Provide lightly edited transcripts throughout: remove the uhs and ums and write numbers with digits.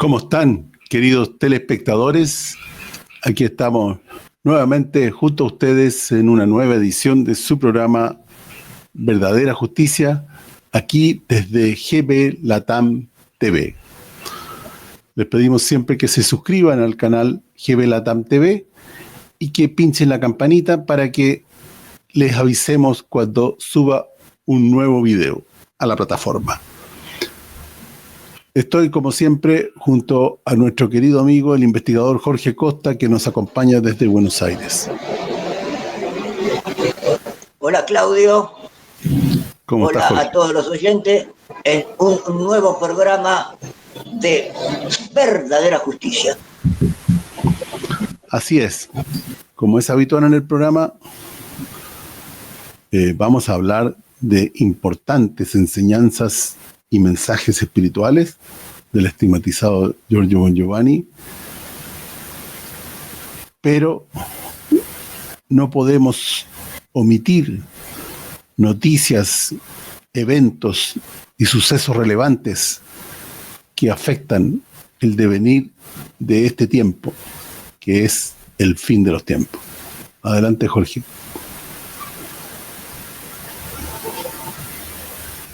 ¿Cómo están, queridos telespectadores? Aquí estamos nuevamente junto a ustedes en una nueva edición de su programa Verdadera Justicia, aquí desde GB Latam TV. Les pedimos siempre que se suscriban al canal GB Latam TV y que pinchen la campanita para que les avisemos cuando suba un nuevo video a la plataforma. Estoy, como siempre, junto a nuestro querido amigo, el investigador Jorge Costa, que nos acompaña desde Buenos Aires. Hola, Claudio. ¿Cómo estás, Jorge? Hola a todos los oyentes en un nuevo programa de Verdadera Justicia. Así es. Como es habitual en el programa, vamos a hablar de importantes enseñanzas y mensajes espirituales del estigmatizado Giorgio Bon Giovanni, pero no podemos omitir noticias, eventos y sucesos relevantes que afectan el devenir de este tiempo, que es el fin de los tiempos. Adelante, Jorge.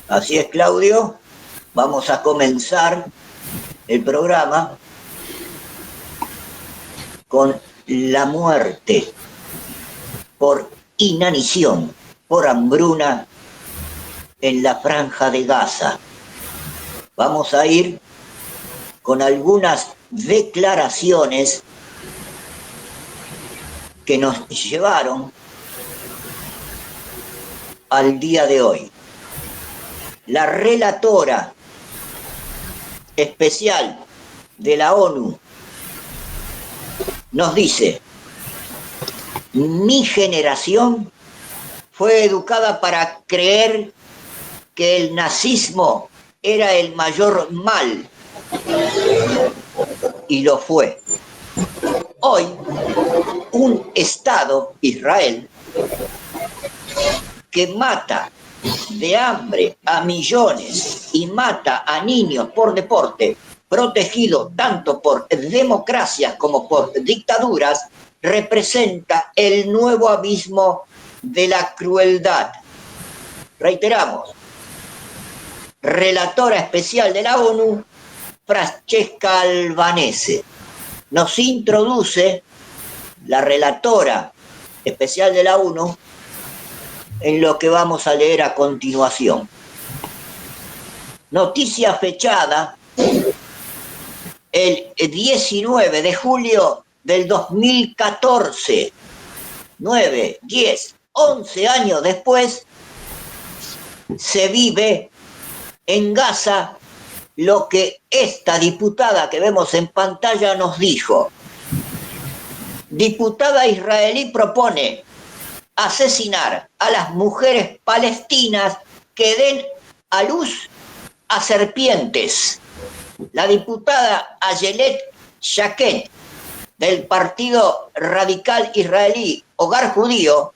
Así es, Claudio. Vamos a comenzar el programa con la muerte por inanición, por hambruna en la Franja de Gaza. Vamos a ir con algunas declaraciones que nos llevaron al día de hoy. La relatora especial de la ONU nos dice: mi generación fue educada para creer que el nazismo era el mayor mal, y lo fue. Hoy, un Estado, Israel, que mata de hambre a millones y mata a niños por deporte, protegido tanto por democracias como por dictaduras, representa el nuevo abismo de la crueldad. Reiteramos, relatora especial de la ONU, Francesca Albanese, nos introduce, la relatora especial de la ONU, en lo que vamos a leer a continuación. Noticia fechada el 19 de julio del 2014, 9, 10, 11 años después, se vive en Gaza lo que esta diputada que vemos en pantalla nos dijo. Diputada israelí propone asesinar a las mujeres palestinas que den a luz a serpientes. La diputada Ayelet Shaked, del Partido Radical Israelí Hogar Judío,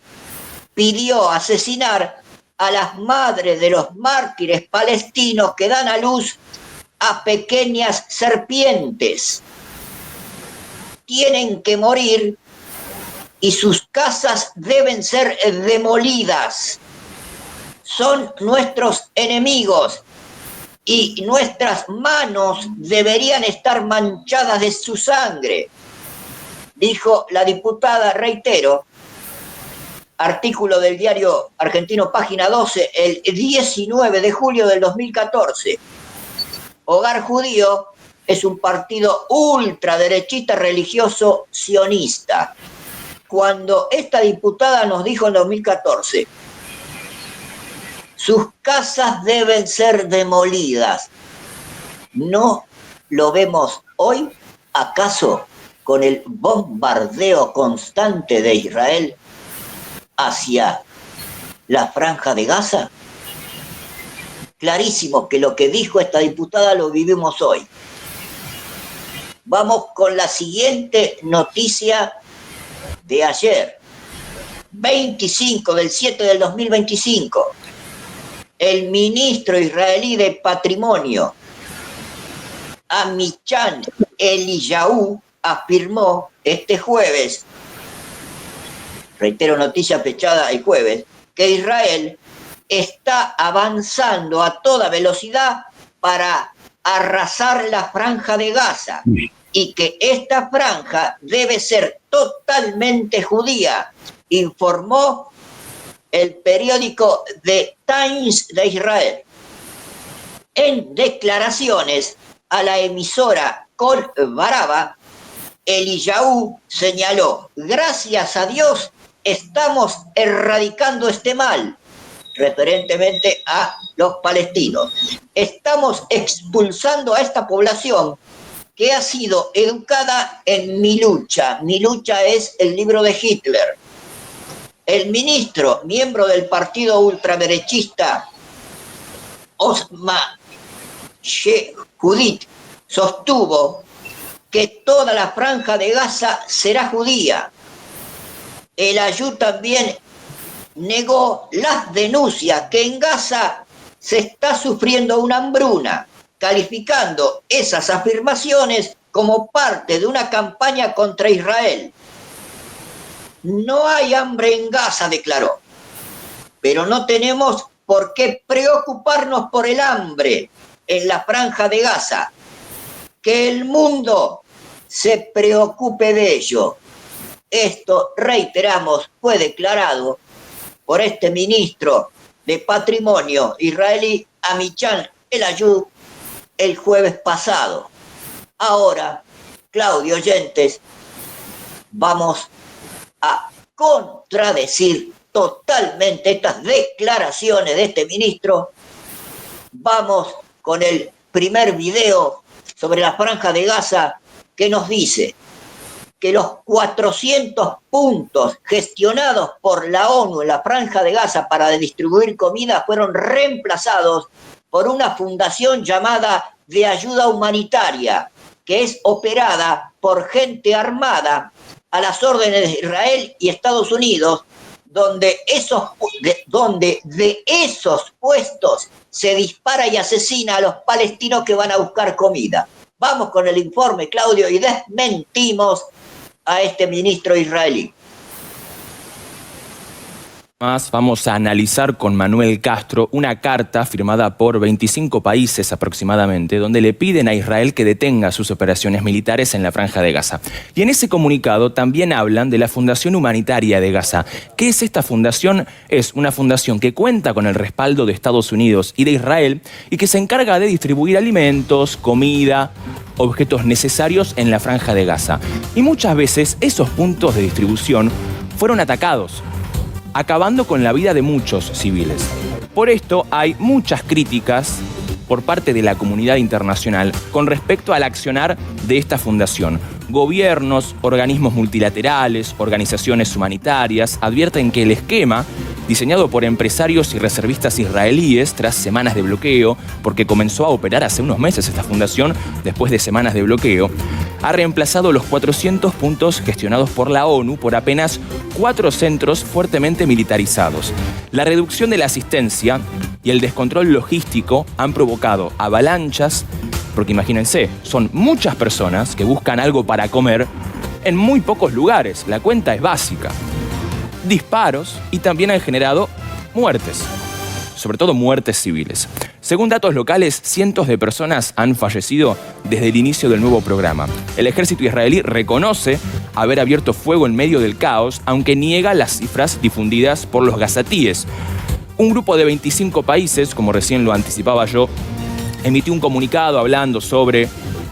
pidió asesinar a las madres de los mártires palestinos que dan a luz a pequeñas serpientes. Tienen que morir y sus casas deben ser demolidas. Son nuestros enemigos y nuestras manos deberían estar manchadas de su sangre, dijo la diputada, reitero, artículo del diario argentino Página 12, el 19 de julio del 2014. Hogar Judío es un partido ultraderechista religioso sionista. Cuando esta diputada nos dijo en 2014, sus casas deben ser demolidas, ¿no lo vemos hoy? ¿Acaso con el bombardeo constante de Israel hacia la Franja de Gaza? Clarísimo que lo que dijo esta diputada lo vivimos hoy. Vamos con la siguiente noticia de ayer, 25 del 7 del 2025. El ministro israelí de Patrimonio Amichan Eliyahu afirmó este jueves, reitero, noticia fechada el jueves, que Israel está avanzando a toda velocidad para arrasar la franja de Gaza y que esta franja debe ser totalmente judía, informó el periódico The Times de Israel. En declaraciones a la emisora Kol Baraba, Eliyahu señaló: gracias a Dios estamos erradicando este mal, referentemente a los palestinos. Estamos expulsando a esta población que ha sido educada en mi lucha. Mi lucha es el libro de Hitler. El ministro, miembro del partido ultraderechista, Osma Judith, sostuvo que toda la franja de Gaza será judía. El Ayú también negó las denuncias que en Gaza se está sufriendo una hambruna, calificando esas afirmaciones como parte de una campaña contra Israel. No hay hambre en Gaza, declaró, pero no tenemos por qué preocuparnos por el hambre en la franja de Gaza. Que el mundo se preocupe de ello. Esto, reiteramos, fue declarado por este ministro de Patrimonio israelí, Amichan Eliyahu, el jueves pasado. Ahora, Claudio, oyentes, vamos a contradecir totalmente estas declaraciones de este ministro. Vamos con el primer video sobre la franja de Gaza, que nos dice que los 400 puntos gestionados por la ONU en la franja de Gaza para distribuir comida fueron reemplazados por una fundación llamada de ayuda humanitaria, que es operada por gente armada a las órdenes de Israel y Estados Unidos, donde de esos puestos se dispara y asesina a los palestinos que van a buscar comida. Vamos con el informe, Claudio, y desmentimos a este ministro israelí. Más vamos a analizar con Manuel Castro una carta firmada por 25 países aproximadamente, donde le piden a Israel que detenga sus operaciones militares en la Franja de Gaza. Y en ese comunicado también hablan de la Fundación Humanitaria de Gaza. ¿Qué es esta fundación? Es una fundación que cuenta con el respaldo de Estados Unidos y de Israel y que se encarga de distribuir alimentos, comida, objetos necesarios en la Franja de Gaza. Y muchas veces esos puntos de distribución fueron atacados, acabando con la vida de muchos civiles. Por esto hay muchas críticas por parte de la comunidad internacional con respecto al accionar de esta fundación. Gobiernos, organismos multilaterales, organizaciones humanitarias advierten que el esquema, diseñado por empresarios y reservistas israelíes tras semanas de bloqueo, porque comenzó a operar hace unos meses esta fundación después de semanas de bloqueo, ha reemplazado los 400 puntos gestionados por la ONU por apenas 4 centros fuertemente militarizados. La reducción de la asistencia y el descontrol logístico han provocado avalanchas, porque imagínense, son muchas personas que buscan algo para comer en muy pocos lugares. La cuenta es básica. Disparos y también han generado muertes, sobre todo muertes civiles. Según datos locales, cientos de personas han fallecido desde el inicio del nuevo programa. El ejército israelí reconoce haber abierto fuego en medio del caos, aunque niega las cifras difundidas por los gazatíes. Un grupo de 25 países, como recién lo anticipaba yo, emitió un comunicado hablando sobre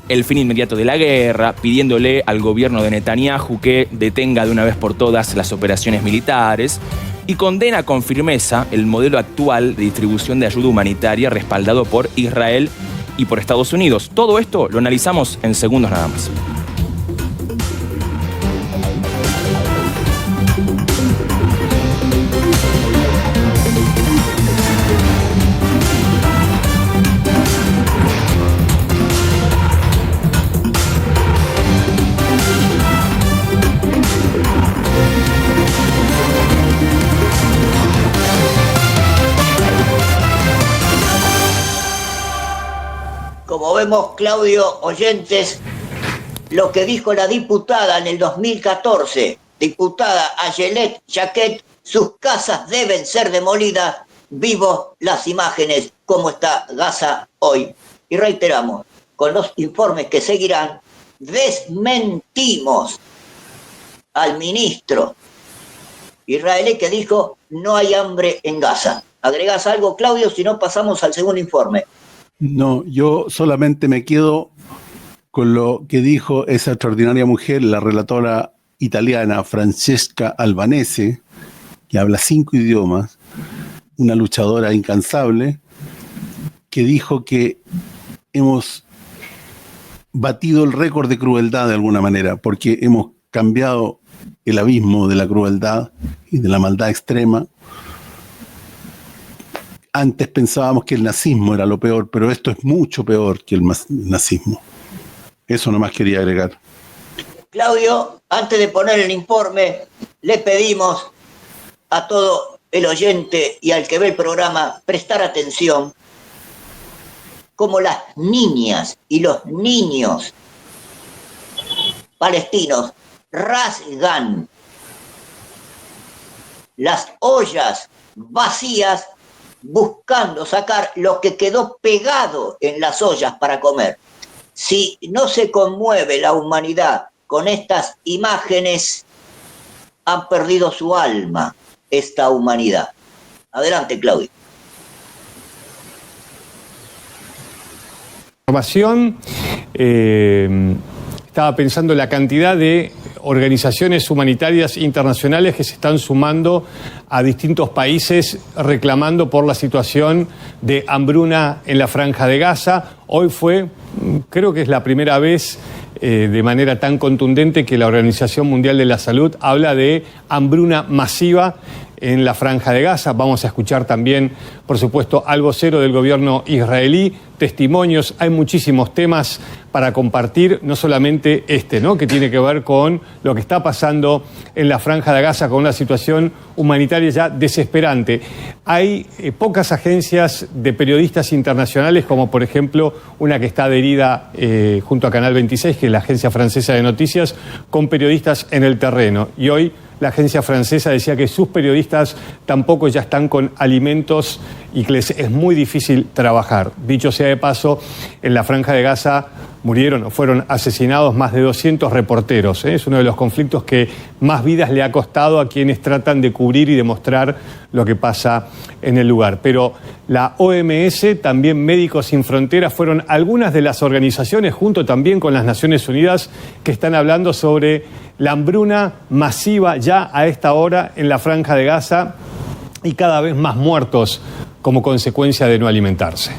el fin inmediato de la guerra, pidiéndole al gobierno de Netanyahu que detenga de una vez por todas las operaciones militares y condena con firmeza el modelo actual de distribución de ayuda humanitaria respaldado por Israel y por Estados Unidos. Todo esto lo analizamos en segundos nada más. Como vemos, Claudio, oyentes, lo que dijo la diputada en el 2014, diputada Ayelet Jaquet, sus casas deben ser demolidas, vimos las imágenes, cómo está Gaza hoy. Y reiteramos, con los informes que seguirán, desmentimos al ministro israelí que dijo no hay hambre en Gaza. ¿Agregás algo, Claudio? Si no, pasamos al segundo informe. No, yo solamente me quedo con lo que dijo esa extraordinaria mujer, la relatora italiana Francesca Albanese, que habla 5 idiomas, una luchadora incansable, que dijo que hemos batido el récord de crueldad de alguna manera, porque hemos cambiado el abismo de la crueldad y de la maldad extrema. Antes pensábamos que el nazismo era lo peor, pero esto es mucho peor que el nazismo. Eso nomás quería agregar. Claudio, antes de poner el informe, le pedimos a todo el oyente y al que ve el programa prestar atención cómo las niñas y los niños palestinos rasgan las ollas vacías buscando sacar lo que quedó pegado en las ollas para comer. Si no se conmueve la humanidad con estas imágenes, han perdido su alma esta humanidad. Adelante, Claudio. Información, estaba pensando en la cantidad de organizaciones humanitarias internacionales que se están sumando a distintos países reclamando por la situación de hambruna en la Franja de Gaza. Hoy fue, creo que es la primera vez de manera tan contundente que la Organización Mundial de la Salud habla de hambruna masiva en la Franja de Gaza. Vamos a escuchar también, por supuesto, al vocero del gobierno israelí, testimonios. Hay muchísimos temas para compartir, no solamente este, ¿no?, que tiene que ver con lo que está pasando en la Franja de Gaza, con una situación humanitaria ya desesperante. Hay pocas agencias de periodistas internacionales, como por ejemplo una que está adherida junto a Canal 26, que es la agencia francesa de noticias, con periodistas en el terreno. Y hoy la agencia francesa decía que sus periodistas tampoco ya están con alimentos y que les es muy difícil trabajar. Dicho sea de paso, en la Franja de Gaza murieron o fueron asesinados más de 200 reporteros. Es uno de los conflictos que más vidas le ha costado a quienes tratan de cubrir y demostrar lo que pasa en el lugar. Pero la OMS, también Médicos Sin Fronteras, fueron algunas de las organizaciones, junto también con las Naciones Unidas, que están hablando sobre la hambruna masiva ya a esta hora en la Franja de Gaza y cada vez más muertos como consecuencia de no alimentarse.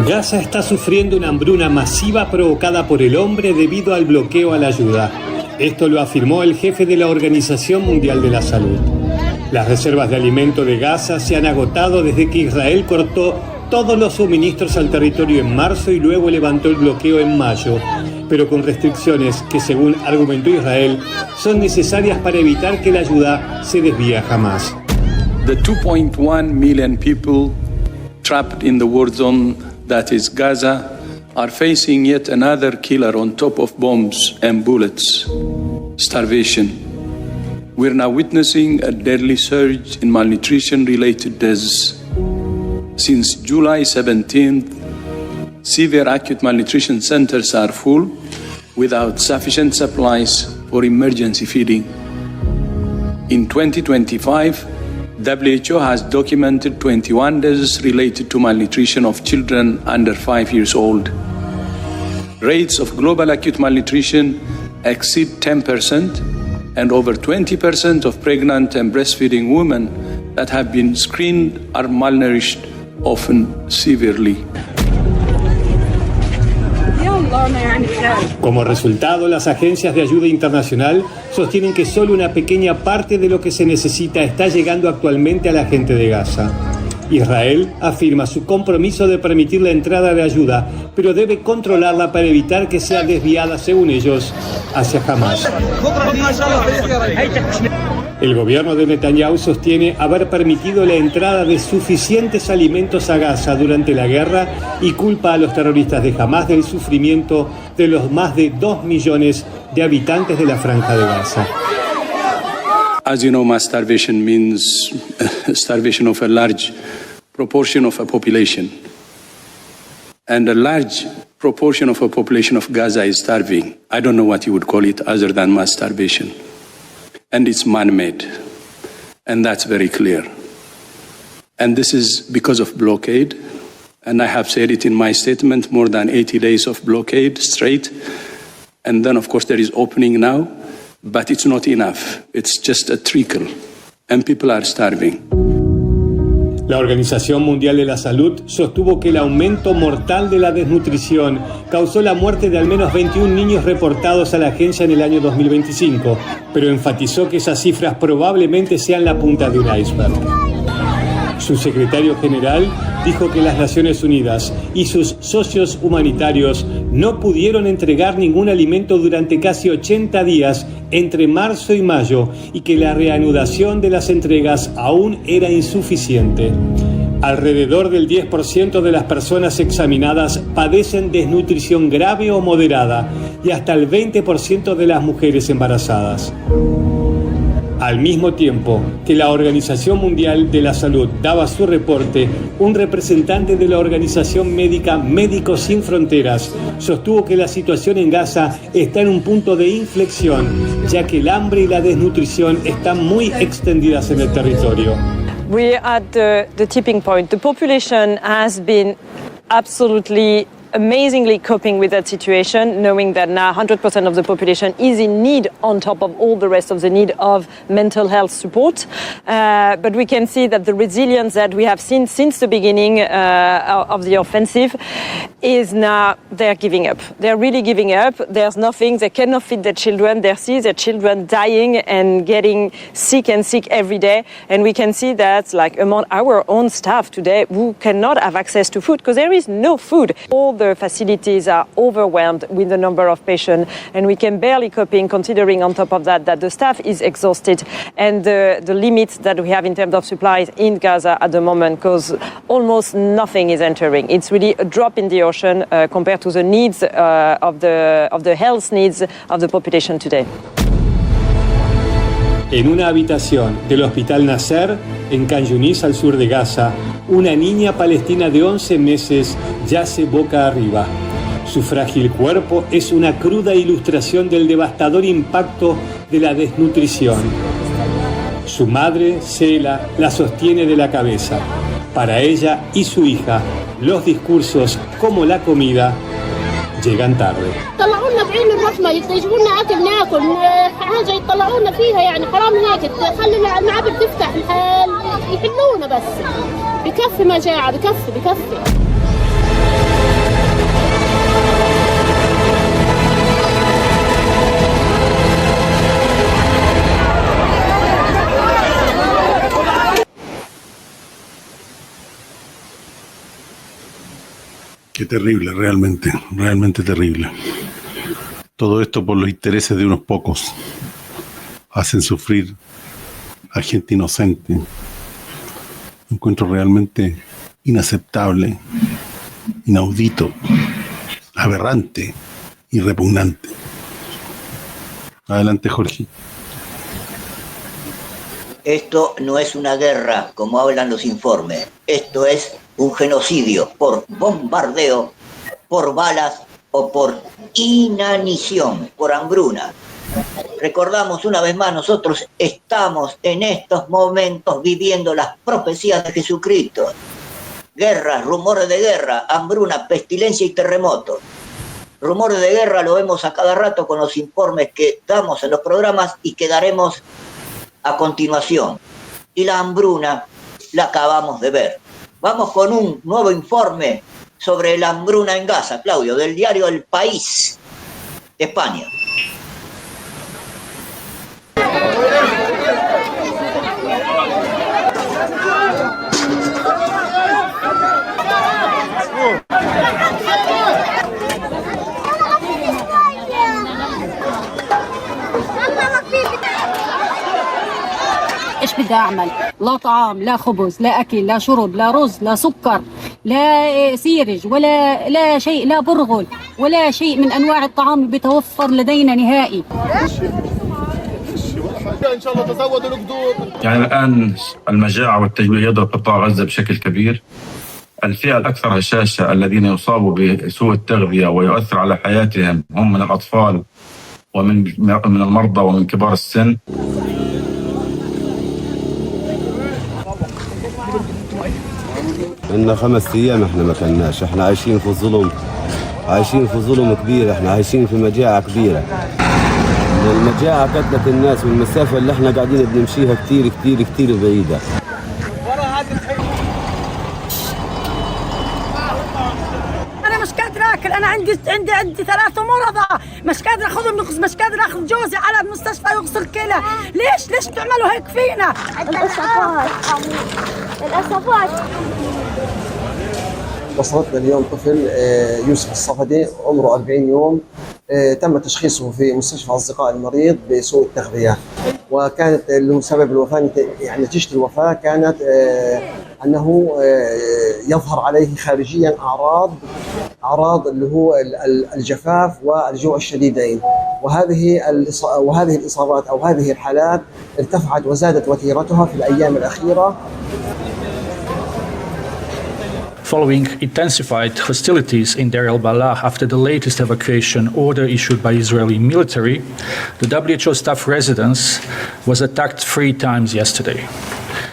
Gaza está sufriendo una hambruna masiva provocada por el hombre debido al bloqueo a la ayuda. Esto lo afirmó el jefe de la Organización Mundial de la Salud. Las reservas de alimento de Gaza se han agotado desde que Israel cortó todos los suministros al territorio en marzo y luego levantó el bloqueo en mayo, pero con restricciones que, según argumentó Israel, son necesarias para evitar que la ayuda se desvíe jamás. The 2.1 million people trapped in the war zone that is Gaza are facing yet another killer on top of bombs and bullets: starvation. We're now witnessing a deadly surge in malnutrition-related deaths. Since July 17th, severe acute malnutrition centers are full without sufficient supplies for emergency feeding. In 2025, WHO has documented 21 deaths related to malnutrition of children under 5 years old. Rates of global acute malnutrition exceed 10%, and over 20% of pregnant and breastfeeding women that have been screened are malnourished, often severely. Como resultado, las agencias de ayuda internacional sostienen que solo una pequeña parte de lo que se necesita está llegando actualmente a la gente de Gaza. Israel afirma su compromiso de permitir la entrada de ayuda, pero debe controlarla para evitar que sea desviada, según ellos, hacia Hamás. El gobierno de Netanyahu sostiene haber permitido la entrada de suficientes alimentos a Gaza durante la guerra y culpa a los terroristas de Hamás del sufrimiento de los más de 2 millones de habitantes de la Franja de Gaza. As you know, mass starvation means starvation of a large proportion of a population. And a large proportion of a population of Gaza is starving. I don't know what you would call it other than mass starvation. And it's man-made. And that's very clear. And this is because of blockade. And I have said it in my statement, more than 80 days of blockade straight. And then, of course, there is opening now. But it's not enough. It's just a trickle. And people are starving. La Organización Mundial de la Salud sostuvo que el aumento mortal de la desnutrición causó la muerte de al menos 21 niños reportados a la agencia en el año 2025, pero enfatizó que esas cifras probablemente sean la punta de un iceberg. Su secretario general dijo que las Naciones Unidas y sus socios humanitarios no pudieron entregar ningún alimento durante casi 80 días entre marzo y mayo y que la reanudación de las entregas aún era insuficiente. Alrededor del 10% de las personas examinadas padecen desnutrición grave o moderada y hasta el 20% de las mujeres embarazadas. Al mismo tiempo que la Organización Mundial de la Salud daba su reporte, un representante de la organización médica Médicos Sin Fronteras sostuvo que la situación en Gaza está en un punto de inflexión, ya que el hambre y la desnutrición están muy extendidas en el territorio. We're at the tipping point. The population has been absolutely amazingly coping with that situation, knowing that now 100% of the population is in need on top of all the rest of the need of mental health support. But we can see that the resilience that we have seen since the beginning of the offensive is now they're giving up. They're really giving up. There's nothing. They cannot feed their children. They see their children dying and getting sick every day. And we can see that like among our own staff today who cannot have access to food because there is no food. All the facilities are overwhelmed with the number of patients, and we can barely coping, considering on top of that the staff is exhausted and the limits that we have in terms of supplies in Gaza at the moment, because almost nothing is entering. It's really a drop in the ocean compared to the needs of the health needs of the population today. En una habitación del Hospital Nasser, en Khan Yunis, al sur de Gaza, una niña palestina de 11 meses yace boca arriba. Su frágil cuerpo es una cruda ilustración del devastador impacto de la desnutrición. Su madre, Sela, la sostiene de la cabeza. Para ella y su hija, los discursos como la comida llegan tarde. طلعونا بعين الرحمة يجيبونا أكل ناكل حاجة يطلعونا فيها يعني حرام هيك خلوا المعابر تفتح يحلونا بس بكفي مجاعة بكفي. Qué terrible, realmente terrible. Todo esto por los intereses de unos pocos. Hacen sufrir a gente inocente. Lo encuentro realmente inaceptable, inaudito, aberrante y repugnante. Adelante, Jorge. Esto no es una guerra, como hablan los informes. Esto es un genocidio por bombardeo, por balas o por inanición, por hambruna. Recordamos una vez más, nosotros estamos en estos momentos viviendo las profecías de Jesucristo. Guerras, rumores de guerra, hambruna, pestilencia y terremotos. Rumores de guerra lo vemos a cada rato con los informes que damos en los programas y que daremos a continuación. Y la hambruna la acabamos de ver. Vamos con un nuevo informe sobre la hambruna en Gaza, Claudio, del diario El País de España. أريد أعمل، لا طعام لا خبز لا أكل لا شرب لا رز لا سكر لا سيرج لا شيء، لا برغل ولا شيء من أنواع الطعام بيتوفر لدينا نهائي. يعني الآن المجاعة والتجويع يضرب قطاع غزة بشكل كبير. الفئة الأكثر هشاشة الذين يصابوا بسوء التغذية ويؤثر على حياتهم هم من الأطفال ومن المرضى ومن كبار السن. إن 5 أيام إحنا ما كناش، إحنا عايشين في ظلم، عايشين في ظلم كبير، إحنا عايشين في مجاعة كبيرة. المجاعة قتلت الناس والمسافة اللي إحنا قاعدين بنمشيها كتير كتير كتير بعيدة. أنا مش قادرة أكل، أنا عندي 3 مرضى، مش قادرة أخذهم، مش قادرة أخذ جوزي على المستشفى يغسل كلى. ليش تعملوا هيك فينا؟ الأسفات. وصلتنا اليوم طفل يوسف الصفدي عمره 40 يوم، تم تشخيصه في مستشفى أصدقاء المريض بسوء التغذية، وكانت له سبب الوفاة يعني نتيجة الوفاة كانت أنه يظهر عليه خارجيا أعراض اللي هو الجفاف والجوع الشديدين، وهذه الإصابات أو هذه الحالات ارتفعت وزادت وتيرتها في الأيام الأخيرة. Following intensified hostilities in Deir al-Balah after the latest evacuation order issued by Israeli military, the WHO staff residence was attacked 3 times yesterday.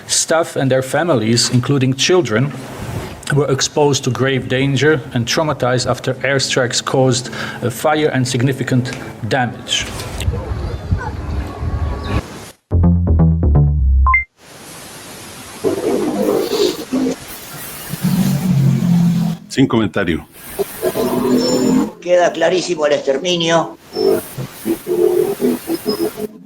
Staff and their families, including children, were exposed to grave danger and traumatized after airstrikes caused fire and significant damage. Sin comentario. Queda clarísimo el exterminio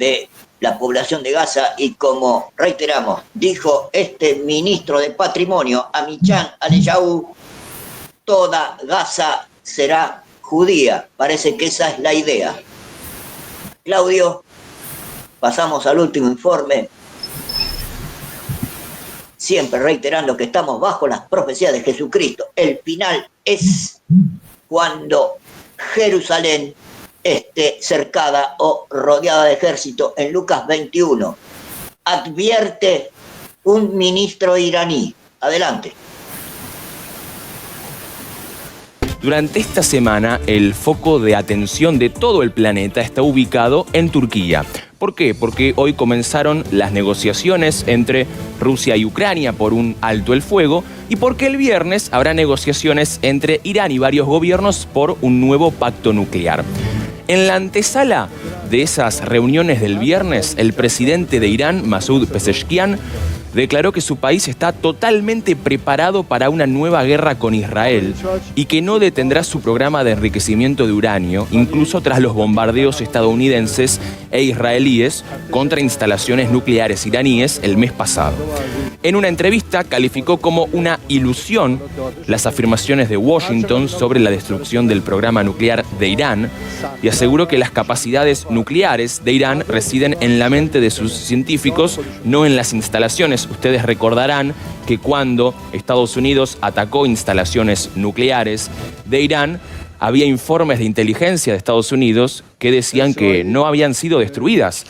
de la población de Gaza y, como reiteramos, dijo este ministro de Patrimonio, Amichan Aleyahu, toda Gaza será judía. Parece que esa es la idea. Claudio, pasamos al último informe. Siempre reiterando que estamos bajo las profecías de Jesucristo. El final es cuando Jerusalén esté cercada o rodeada de ejército. En Lucas 21 advierte un ministro iraní. Adelante. Durante esta semana, el foco de atención de todo el planeta está ubicado en Turquía. ¿Por qué? Porque hoy comenzaron las negociaciones entre Rusia y Ucrania por un alto el fuego y porque el viernes habrá negociaciones entre Irán y varios gobiernos por un nuevo pacto nuclear. En la antesala de esas reuniones del viernes, el presidente de Irán, Masoud Pezeshkian, declaró que su país está totalmente preparado para una nueva guerra con Israel y que no detendrá su programa de enriquecimiento de uranio, incluso tras los bombardeos estadounidenses e israelíes contra instalaciones nucleares iraníes el mes pasado. En una entrevista calificó como una ilusión las afirmaciones de Washington sobre la destrucción del programa nuclear de Irán y aseguró que las capacidades nucleares de Irán residen en la mente de sus científicos, no en las instalaciones. Ustedes recordarán que cuando Estados Unidos atacó instalaciones nucleares de Irán, había informes de inteligencia de Estados Unidos que decían que no habían sido destruidas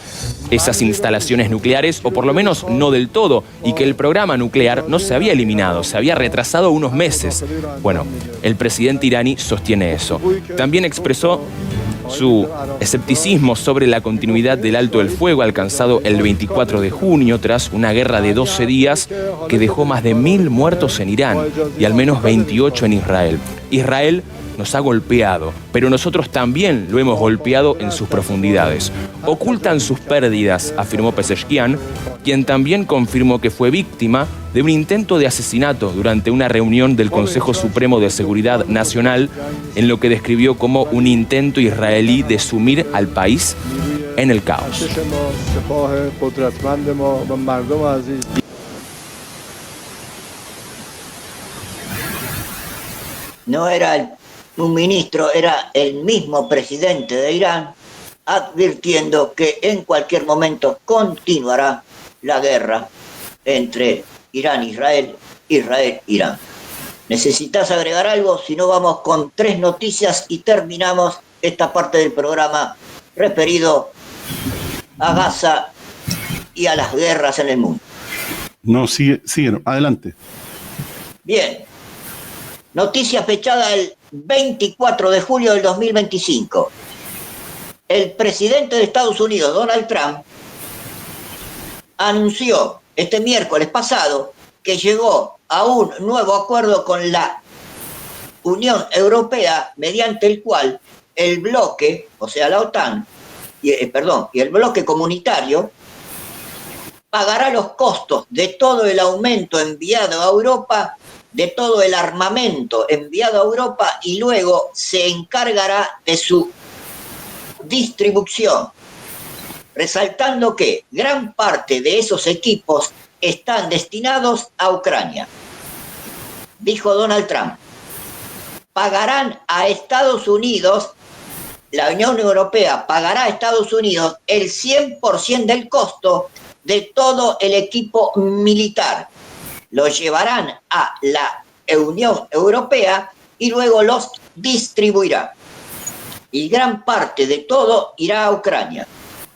esas instalaciones nucleares, o por lo menos no del todo, y que el programa nuclear no se había eliminado, se había retrasado unos meses. Bueno, el presidente iraní sostiene eso. También expresó su escepticismo sobre la continuidad del alto el fuego alcanzado el 24 de junio tras una guerra de 12 días que dejó más de 1000 muertos en Irán y al menos 28 en Israel. Israel nos ha golpeado, pero nosotros también lo hemos golpeado en sus profundidades. Ocultan sus pérdidas, afirmó Pezeshkian, quien también confirmó que fue víctima de un intento de asesinato durante una reunión del Consejo Supremo de Seguridad Nacional, en lo que describió como un intento israelí de sumir al país en el caos. No era un ministro, era el mismo presidente de Irán, advirtiendo que en cualquier momento continuará la guerra entre Irán-Israel, Israel-Irán. ¿Necesitas agregar algo? Si no, vamos con 3 noticias y terminamos esta parte del programa referido a Gaza y a las guerras en el mundo. No, sigue, adelante. Bien. Noticia fechada el 24 de julio del 2025. El presidente de Estados Unidos, Donald Trump, anunció este miércoles pasado que llegó a un nuevo acuerdo con la Unión Europea, mediante el cual el bloque, o sea la OTAN, y el bloque comunitario, pagará los costos de todo el aumento enviado a Europa, de todo el armamento enviado a Europa, y luego se encargará de su distribución, resaltando que gran parte de esos equipos están destinados a Ucrania. Dijo Donald Trump: pagarán a Estados Unidos, la Unión Europea pagará a Estados Unidos el 100% del costo de todo el equipo militar. Lo llevarán a la Unión Europea y luego los distribuirá. Y gran parte de todo irá a Ucrania,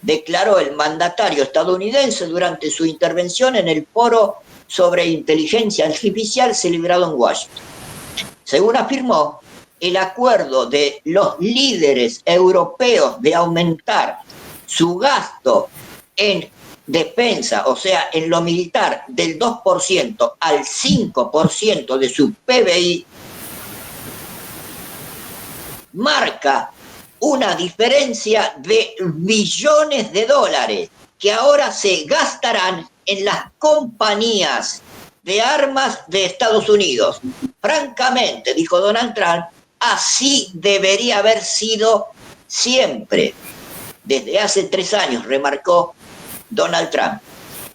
declaró el mandatario estadounidense durante su intervención en el foro sobre inteligencia artificial celebrado en Washington. Según afirmó, el acuerdo de los líderes europeos de aumentar su gasto en defensa, o sea, en lo militar, del 2% al 5% de su PBI, marca una diferencia de billones de dólares que ahora se gastarán en las compañías de armas de Estados Unidos. Francamente, dijo Donald Trump, así debería haber sido siempre. Desde hace 3 años, remarcó Donald Trump.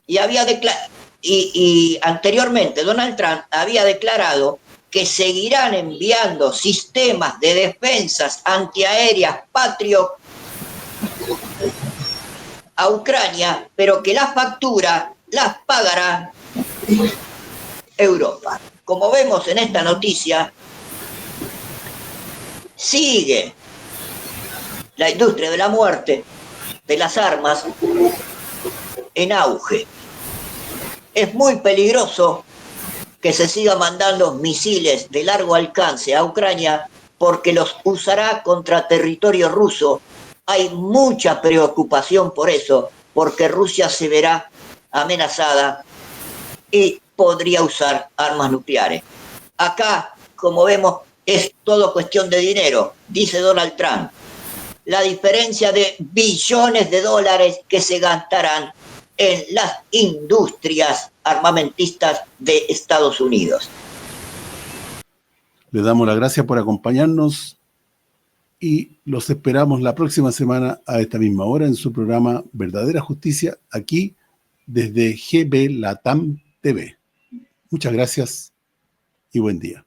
Y anteriormente Donald Trump había declarado que seguirán enviando sistemas de defensas antiaéreas Patriot a Ucrania, pero que las facturas las pagará Europa. Como vemos en esta noticia, sigue la industria de la muerte, de las armas, en auge. Es muy peligroso que se siga mandando misiles de largo alcance a Ucrania porque los usará contra territorio ruso. Hay mucha preocupación por eso, porque Rusia se verá amenazada y podría usar armas nucleares. Acá, como vemos, es todo cuestión de dinero, dice Donald Trump. La diferencia de billones de dólares que se gastarán en las industrias armamentistas de Estados Unidos. Le damos las gracias por acompañarnos y los esperamos la próxima semana a esta misma hora en su programa Verdadera Justicia, aquí desde GB Latam TV. Muchas gracias y buen día.